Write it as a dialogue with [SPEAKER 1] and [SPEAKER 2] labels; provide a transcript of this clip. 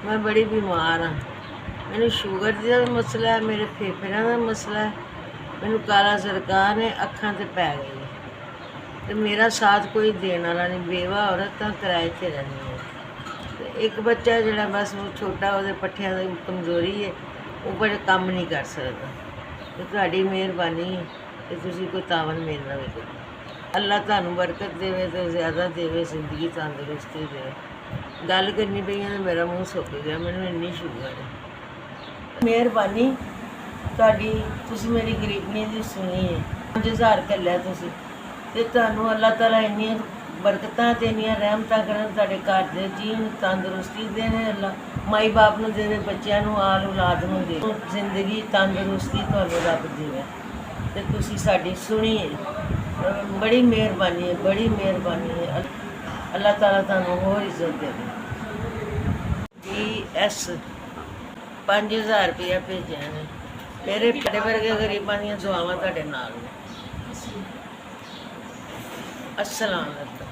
[SPEAKER 1] मैं बड़ी बीमार हाँ। मैंने शुगर का भी मसला है, मेरे फेफड़ियां का मसला है, मैंने काला सरकार ने अखां ते पै गई है तो मेरा साथ कोई देने वाला नहीं। बेवा औरत तो किराए से रहनी है। तो एक बच्चा जोड़ा बस वो छोटा, वो पट्ठियां की कमजोरी है, वो बड़े काम नहीं कर सकता। तो तुहाडी मेहरबानी है कि तुसीं कोई तावन मेरे नाल करो। अल्लाह तुहानूं बरकत देवे तो ज़्यादा देवे, जिंदगी तंदुरुस्ती देवे। गल करनी पई तो मेरा मूँह सुक गया, मैनूं इन्नी शुगर है। मेहरबानी तुहाडी, तुसीं मेरी गरीबनी दी सुनी है। 5000 घल्लिया तुसीं ते तुहानूं अल्लाह ताला इन्नियां बरकतां ते इन्नियां रहमतां करन, तुहाडे घर दे जीण, तंदुरुस्ती देवे अल्लाह, माई बाप नूं देवे, बच्चिआं नूं, आल औलाद नूं देवे, जिंदगी तंदुरुस्ती तुहानूं रब देवे ते तुसीं साडी सुनी है। बड़ी मेहरबानी है, बड़ी मेहरबानी है। अल्लाह ताला तुहानूं होर इज्जत देवे। BS 5000 रुपया भेजिया ने। मेरे बड़े वर्गे गरीबां दीयां दुआवां तुहाडे नाल ने। अस्सलाम वालेकुम।